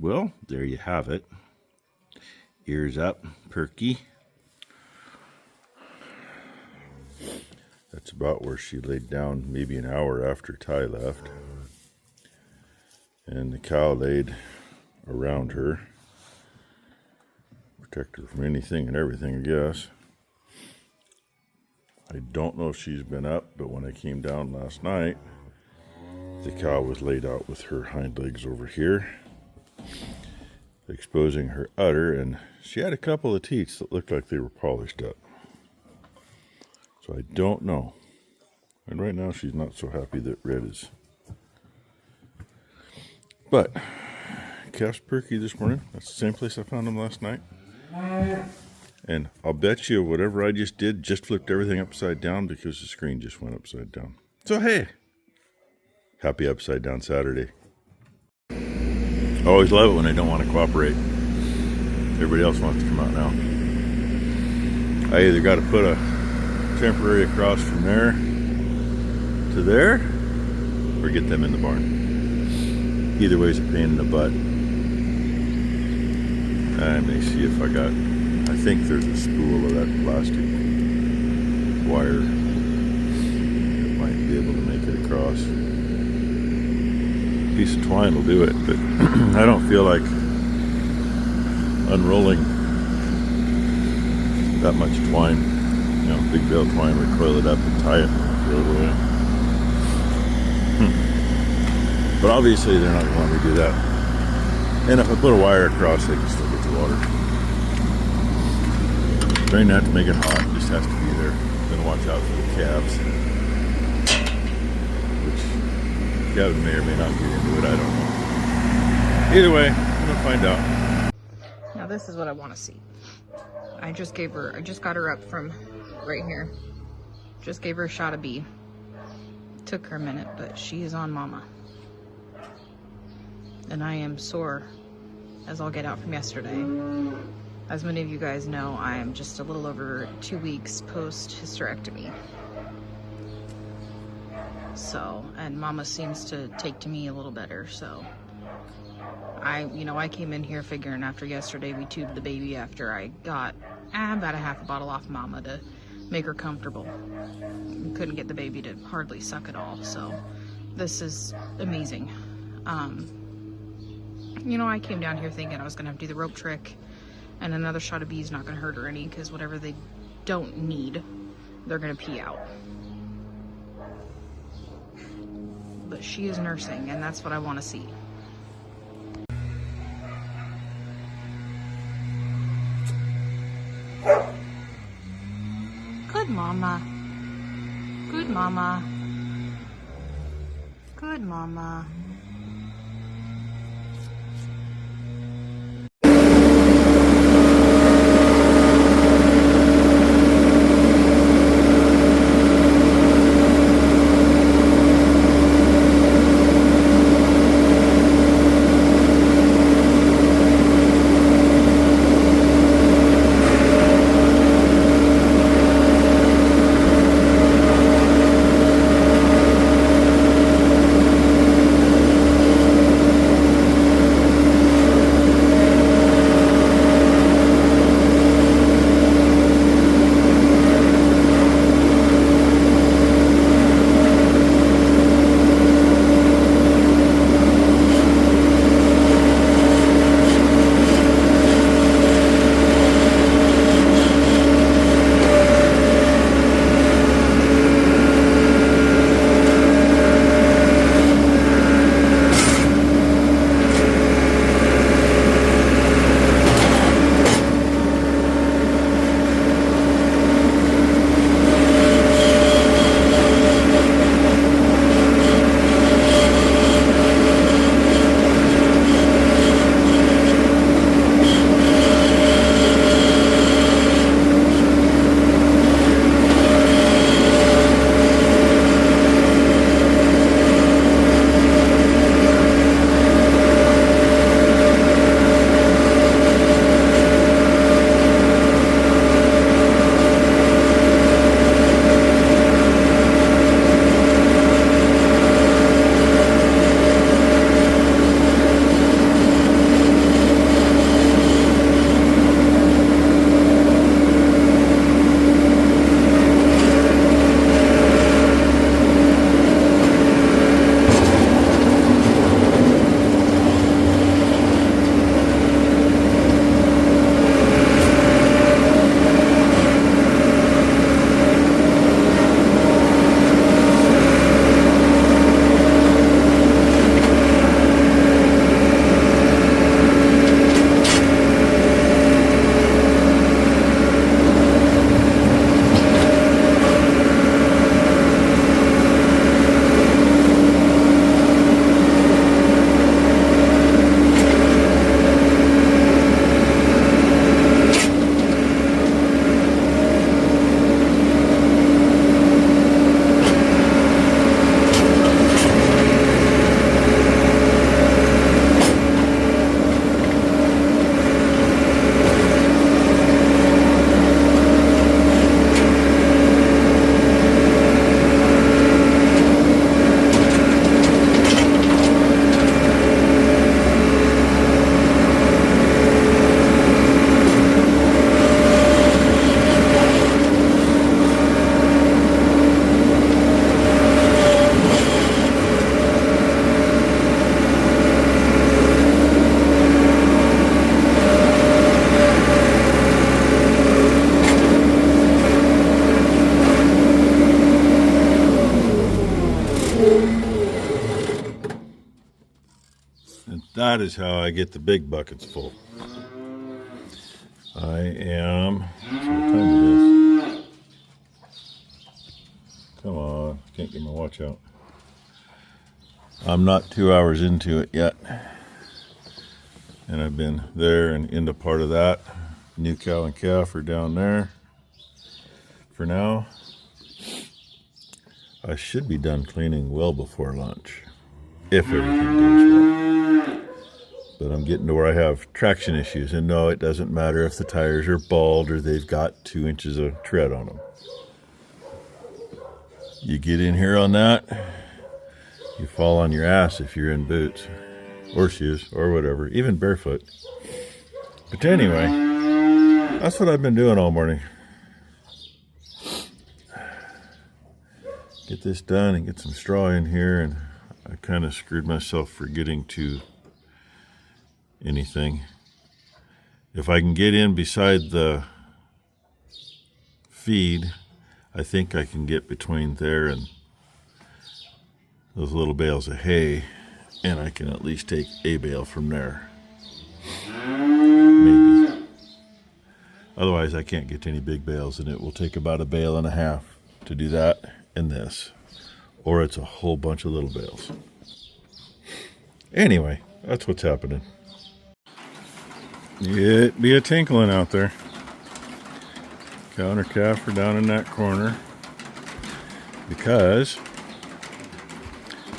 Well, there you have it. Ears up, Perky. That's about where she laid down maybe an hour after Ty left. And the cow laid around her. Protect her from anything and everything, I guess. I don't know if she's been up, but when I came down last night, the cow was laid out with her hind legs over here, exposing her udder, and she had a couple of teats that looked like they were polished up. So I don't know. And right now she's not so happy that Red is. But calf's Perky this morning. That's the same place I found him last night. And I'll bet you whatever I just did just flipped everything upside down because the screen just went upside down. So hey, happy upside down Saturday. I always love it when I don't want to cooperate. Everybody else wants to come out now. I either got to put a temporary across from there to there or get them in the barn. Either way is a pain in the butt. I may see if I think there's a spool of that plastic wire that might be able to make it across. A piece of twine will do it, but I don't feel like unrolling that much twine. You know, big bale of twine, we coil it up and tie it and throw it away. But obviously they're not going to want me to do that. And if I put a wire across, they can still get the water. Trying not to make it hot, just has to be there. Then watch out for the calves. Which Gavin may or may not get into it, I don't know. Either way, I'm gonna find out. Now this is what I want to see. I just got her up from right here. Just gave her a shot of B. Took her a minute, but she is on mama. And I am sore as I'll get out from yesterday. As many of you guys know, I am just a little over 2 weeks post-hysterectomy. So, and mama seems to take to me a little better, so. I came in here figuring after yesterday we tubed the baby after I got about a half a bottle off mama to make her comfortable. We couldn't get the baby to hardly suck at all, so this is amazing. I came down here thinking I was gonna have to do the rope trick, and another shot of B is not gonna hurt her any, because whatever they don't need, they're gonna pee out. But she is nursing, and that's what I want to see. Good mama. Good mama. Good mama. That is how I get the big buckets full. I am, so what time it is? Come on, can't get my watch out. I'm not 2 hours into it yet. And I've been there and into part of that. New cow and calf are down there. For now, I should be done cleaning well before lunch, if everything goes well. But I'm getting to where I have traction issues, and no, it doesn't matter if the tires are bald or they've got 2 inches of tread on them. You get in here on that, you fall on your ass if you're in boots or shoes or whatever, even barefoot. But anyway, that's what I've been doing all morning. Get this done and get some straw in here, and I kind of screwed myself for getting to anything. If I can get in beside the feed, I think I can get between there and those little bales of hay, and I can at least take a bale from there. Maybe. Otherwise, I can't get to any big bales, and it will take about 1.5 bales to do that and this. Or it's a whole bunch of little bales. Anyway, that's what's happening. It be a tinkling out there. Cow and calf are down in that corner. Because,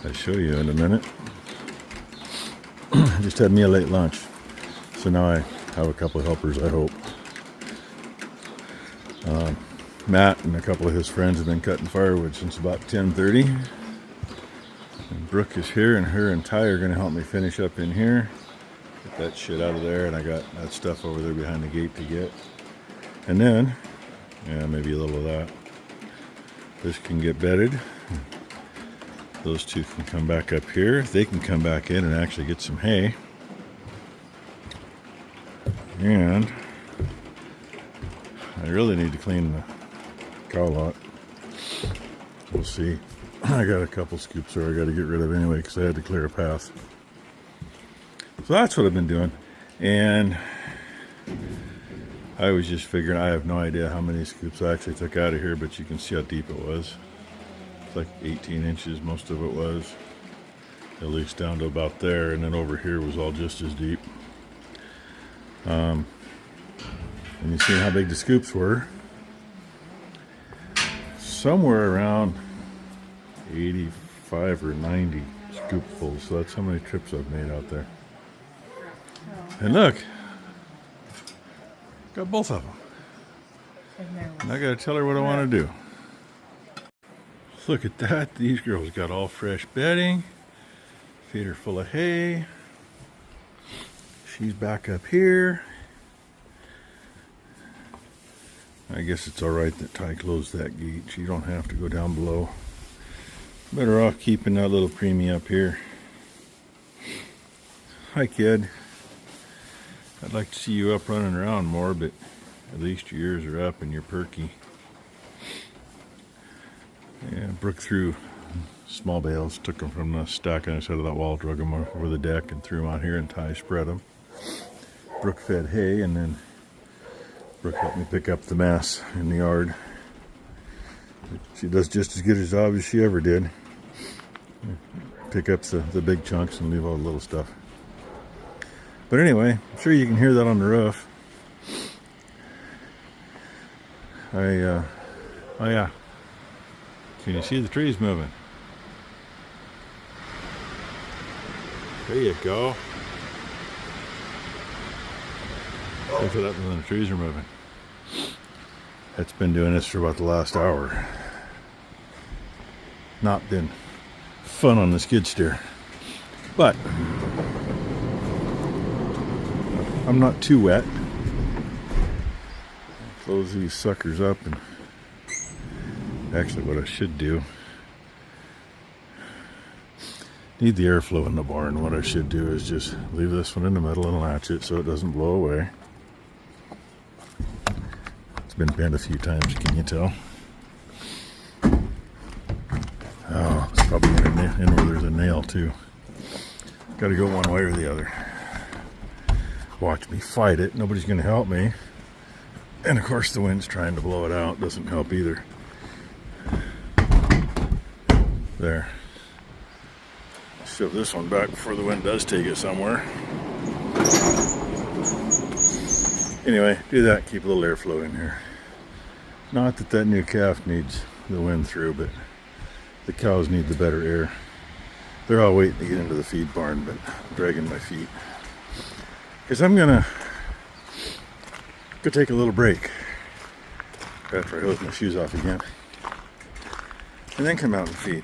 I'll show you in a minute. I just had me a late lunch. So now I have a couple of helpers, I hope. Matt and a couple of his friends have been cutting firewood since about 10:30. And Brooke is here, and her and Ty are going to help me finish up in here. Get that shit out of there, and I got that stuff over there behind the gate to get. And then, yeah, maybe a little of that. This can get bedded. Those two can come back up here. They can come back in and actually get some hay. And I really need to clean the cow lot. We'll see. I got a couple scoops there I got to get rid of anyway because I had to clear a path. So that's what I've been doing. And I was just figuring, I have no idea how many scoops I actually took out of here, but you can see how deep it was. It's like 18 inches, most of it was. At least down to about there, and then over here was all just as deep. And you see how big the scoops were. Somewhere around 85 or 90 scoopfuls. So that's how many trips I've made out there. And look, got both of them. And I gotta tell her what I want to do. Look at that. These girls got all fresh bedding. Feed her full of hay. She's back up here. I guess it's all right that Ty closed that gate. She don't have to go down below. Better off keeping that little preemie up here. Hi, kid. I'd like to see you up running around more, but at least your ears are up and you're perky. Yeah, Brooke threw small bales, took them from the stack on the side of that wall, drug them over the deck, and threw them out here, and Ty spread them. Brooke fed hay, and then Brooke helped me pick up the mess in the yard. She does just as good a job as she ever did. Pick up the big chunks and leave all the little stuff. But anyway, I'm sure you can hear that on the roof. Oh yeah. Can you see the trees moving? There you go. Look at that when the trees are moving. It's been doing this for about the last hour. Not been fun on the skid steer. But I'm not too wet. Close these suckers up, and actually what I should do, need the airflow in the barn. What I should do is just leave this one in the middle and latch it so it doesn't blow away. It's been bent a few times, can you tell? Oh, it's probably in where there's a nail too. Got to go one way or the other. Watch me fight it. Nobody's going to help me. And of course the wind's trying to blow it out. Doesn't help either. There. Shove this one back before the wind does take it somewhere. Anyway, do that. Keep a little airflow in here. Not that that new calf needs the wind through, but the cows need the better air. They're all waiting to get into the feed barn, but I'm dragging my feet. Because I'm going to go take a little break after I hose my shoes off again. And then come out and feed.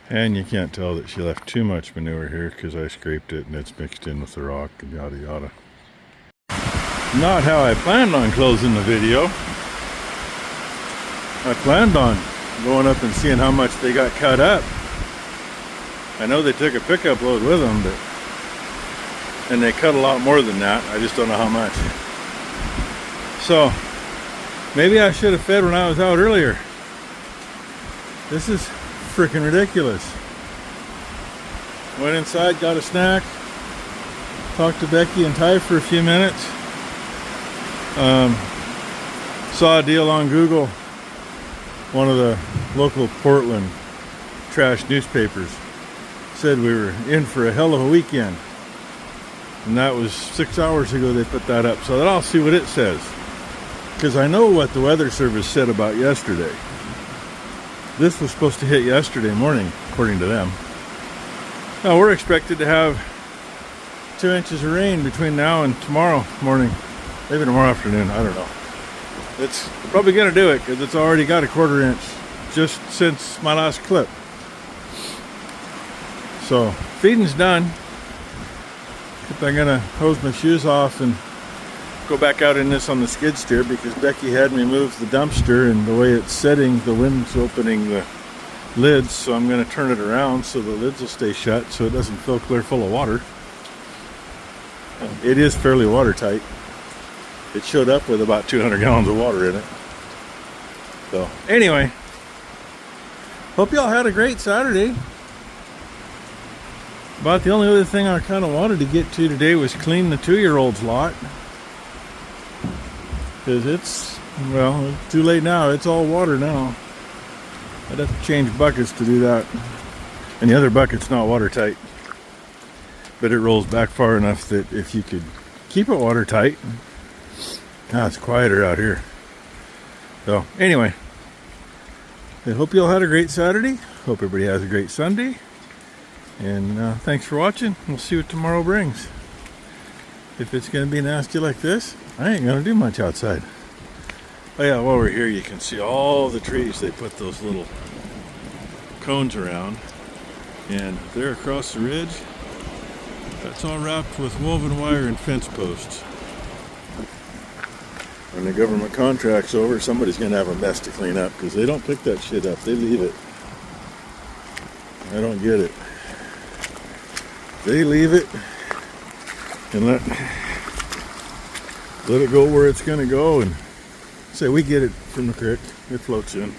And you can't tell that she left too much manure here because I scraped it and it's mixed in with the rock and yada yada. Not how I planned on closing the video. I planned on going up and seeing how much they got cut up. I know they took a pickup load with them, and they cut a lot more than that. I just don't know how much. So maybe I should have fed when I was out earlier. This is freaking ridiculous. Went inside, got a snack, talked to Becky and Ty for a few minutes. Saw a deal on Google. One of the local Portland trash newspapers said we were in for a hell of a weekend. And that was 6 hours ago they put that up. So I'll see what it says. Because I know what the weather service said about yesterday. This was supposed to hit yesterday morning, according to them. Now we're expected to have 2 inches of rain between now and tomorrow morning. Maybe tomorrow afternoon, I don't know. It's probably going to do it because it's already got a 1/4 inch just since my last clip. So feeding's done. I'm going to hose my shoes off and go back out in this on the skid steer because Becky had me move the dumpster, and the way it's setting, the wind's opening the lids, so I'm going to turn it around so the lids will stay shut so it doesn't fill clear full of water. It is fairly watertight. It showed up with about 200 gallons of water in it. So anyway, hope y'all had a great Saturday. About the only other thing I kind of wanted to get to today was clean the 2-year-old's lot. Because it's too late now. It's all water now. I'd have to change buckets to do that. And the other bucket's not watertight. But it rolls back far enough that if you could keep it watertight. Now it's quieter out here. So anyway, I hope you all had a great Saturday. Hope everybody has a great Sunday. And thanks for watching. We'll see what tomorrow brings. If it's going to be nasty like this, I ain't going to do much outside. Oh yeah, while we're here, you can see all the trees. They put those little cones around. And there across the ridge, that's all wrapped with woven wire and fence posts. When the government contract's over, somebody's going to have a mess to clean up because they don't pick that shit up. They leave it. I don't get it. They leave it and let it go where it's going to go, and say we get it from the creek. It floats in.